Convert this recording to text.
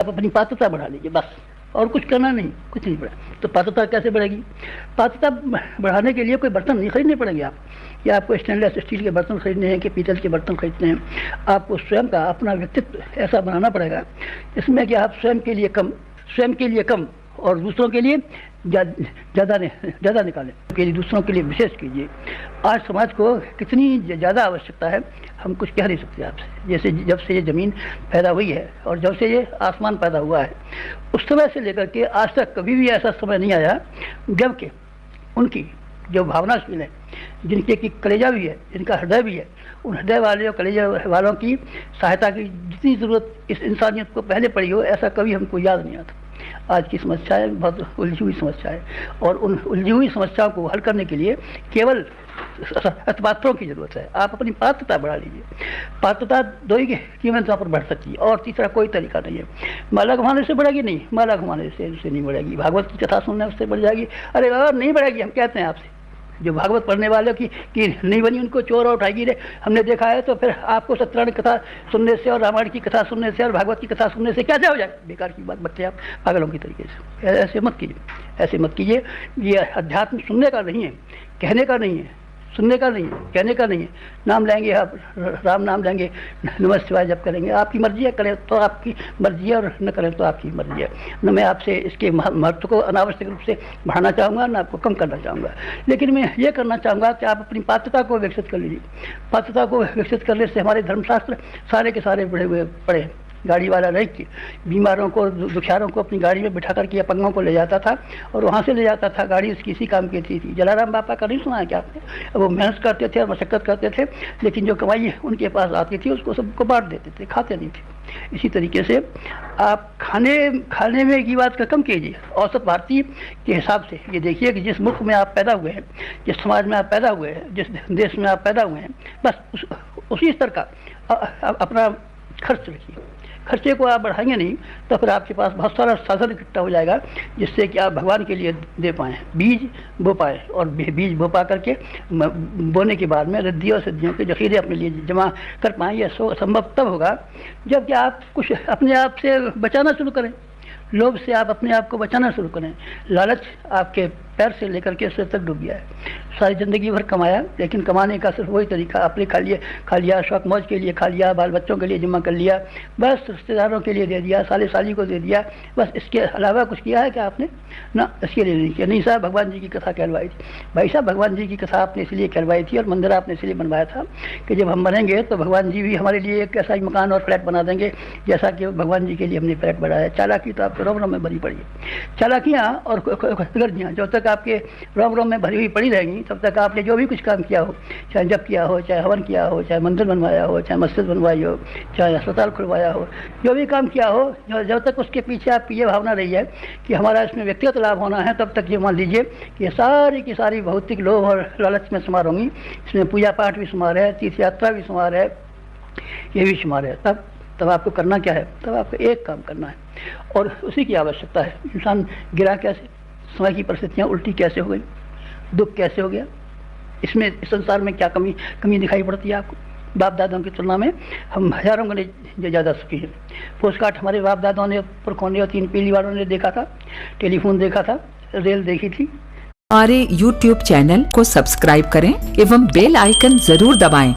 आप अपनी पात्रता बढ़ा लीजिए बस, और कुछ करना नहीं, कुछ नहीं बढ़ा। तो पात्रता कैसे बढ़ेगी? पात्रता बढ़ाने के लिए कोई बर्तन नहीं खरीदने पड़ेंगे आप, या आपको स्टेनलेस स्टील के बर्तन खरीदने हैं कि पीतल के बर्तन खरीदने हैं। आपको स्वयं का अपना व्यक्तित्व ऐसा बनाना पड़ेगा इसमें कि आप स्वयं के लिए कम और दूसरों के लिए ज़्यादा निकालें, के लिए दूसरों के लिए विशेष कीजिए। आज समाज को कितनी ज़्यादा आवश्यकता है हम कुछ कह नहीं सकते आपसे। जैसे जब से ये ज़मीन पैदा हुई है और जब से ये आसमान पैदा हुआ है, उस समय से लेकर के आज तक कभी भी ऐसा समय नहीं आया जबकि उनकी जो भावनाशील है, जिनके की कलेजा भी है, जिनका हृदय भी है, उन हृदय वाले और कलेजा वालों की सहायता की जितनी ज़रूरत इस इंसानियत को पहले पड़ी हो, ऐसा कभी हमको याद नहीं आता। आज की समस्याएं बहुत उलझी हुई समस्या है, और उन उलझी हुई समस्याओं को हल करने के लिए केवल पात्रों की जरूरत है। आप अपनी पात्रता बढ़ा लीजिए। पात्रता दो ही कीमत वहाँ पर बढ़ सकती है, और तीसरा कोई तरीका नहीं है। माला घुमाने से बढ़ेगी नहीं, माला घुमाने से नहीं बढ़ेगी। भागवत की कथा सुनने उससे बढ़ जाएगी। अरे बाबा नहीं बढ़ेगी, हम कहते हैं आपसे। जो भागवत पढ़ने वाले की नहीं बनी उनको चोर और उठाएगी रे, हमने देखा है। तो फिर आपको सत्यनारायण कथा सुनने से और रामायण की कथा सुनने से और भागवत की कथा सुनने से क्या हो जाए? बेकार की बात बच्चे आप पागलों की तरीके से ऐसे मत कीजिए, ऐसे मत कीजिए। ये अध्यात्म सुनने का नहीं है, कहने का नहीं है, सुनने का नहीं है, कहने का नहीं है। नाम लेंगे आप, राम नाम लेंगे, नमः शिवाय जब करेंगे, आपकी मर्जी है। करें तो आपकी मर्जी है और न करें तो आपकी मर्जी है। न मैं आपसे इसके महत्व को अनावश्यक रूप से बढ़ाना चाहूँगा, न आपको कम करना चाहूँगा। लेकिन मैं ये करना चाहूँगा कि आप अपनी पात्रता को विकसित कर लीजिए। पात्रता को विकसित करने से हमारे धर्मशास्त्र सारे के सारे पड़े हैं। गाड़ी वाला रह के बीमारों को, दुखियारों को अपनी गाड़ी में बिठा करके अपंगों को ले जाता था, और वहाँ से ले जाता था। गाड़ी उसकी इसी काम की थी। जलाराम बापा का नहीं सुना है क्या आपने? वो मेहनत करते थे और मशक्कत करते थे, लेकिन जो कमाई उनके पास आती थी उसको सबको बांट देते थे, खाते नहीं थे। इसी तरीके से आप खाने में की बात का कम कीजिए। औसत भारतीय के हिसाब से ये देखिए कि जिस मुल्क में आप पैदा हुए हैं, जिस समाज में आप पैदा हुए हैं, जिस देश में आप पैदा हुए हैं, बस उसी स्तर का अपना खर्च रखिए। खर्चे को आप बढ़ाएंगे नहीं तो फिर आपके पास बहुत सारा साधन इकट्ठा हो जाएगा, जिससे कि आप भगवान के लिए दे पाएँ, बीज बो पाएँ। और बीज बो पा करके बोने के बाद में रिद्धि और सिद्धियों के जखीरे अपने लिए जमा कर पाएँ। यह संभव तब होगा जबकि आप कुछ अपने आप से बचाना शुरू करें। लोभ से आप अपने आप को बचाना शुरू करें। लालच आपके पैर से लेकर के सिर तक डूब गया है। सारी ज़िंदगी भर कमाया, लेकिन कमाने का सिर्फ वही तरीका, अपने खा लिया, शौक मौज के लिए खा लिया, बाल बच्चों के लिए जमा कर लिया, बस रिश्तेदारों के लिए दे दिया, साले साली को दे दिया, बस। इसके अलावा कुछ किया है क्या आपने? ना, इसके लिए नहीं किया। नहीं साहब, भगवान जी की कथा कहलवाई थी। भाई साहब, भगवान जी की कथा आपने इसलिए कहलवाई थी और मंदिर आपने इसलिए बनवाया था कि जब हम मरेंगे तो भगवान जी भी हमारे लिए एक ऐसा ही मकान और फ्लैट बना देंगे जैसा कि भगवान जी के लिए हमने फ्लैट बनाया है। चालाकी तो आपको रोम रोम में भरी पड़ी है। चालाकियाँ और गर्जियाँ जब तक आपके रोम रोम में भरी हुई पड़ी रहेंगी, तब तक आपने जो भी कुछ काम किया हो, चाहे जप किया हो, चाहे हवन किया हो, चाहे मंदिर बनवाया हो, चाहे मस्जिद बनवाई हो, चाहे अस्पताल खुलवाया हो, जो भी काम किया हो, जब तक उसके पीछे आपकी ये भावना रही है कि हमारा इसमें व्यक्तिगत लाभ होना है, तब तक ये मान लीजिए कि सारी की सारी भौतिक लोभ और लालच में शुमार होंगी। इसमें पूजा पाठ भी शुमार है, तीर्थ यात्रा भी शुमार है, ये भी शुमार है। तब आपको करना क्या है? तब आपको एक काम करना है, और उसी की आवश्यकता है। इंसान गिरा कैसे, समय की परिस्थितियाँ उल्टी कैसे हो गई, दुख कैसे हो गया, इसमें इस संसार में क्या कमी दिखाई पड़ती है आपको? बाप दादों की तुलना में हम हजारों गुने ज़्यादा सुखी हैं। पोस्टकार्ड हमारे बाप दादों ने, पुरखों और 3 पीढ़ी वालों ने देखा था, टेलीफोन देखा था, रेल देखी थी। हमारे YouTube चैनल को सब्सक्राइब करें एवं बेल आइकन जरूर दबाएं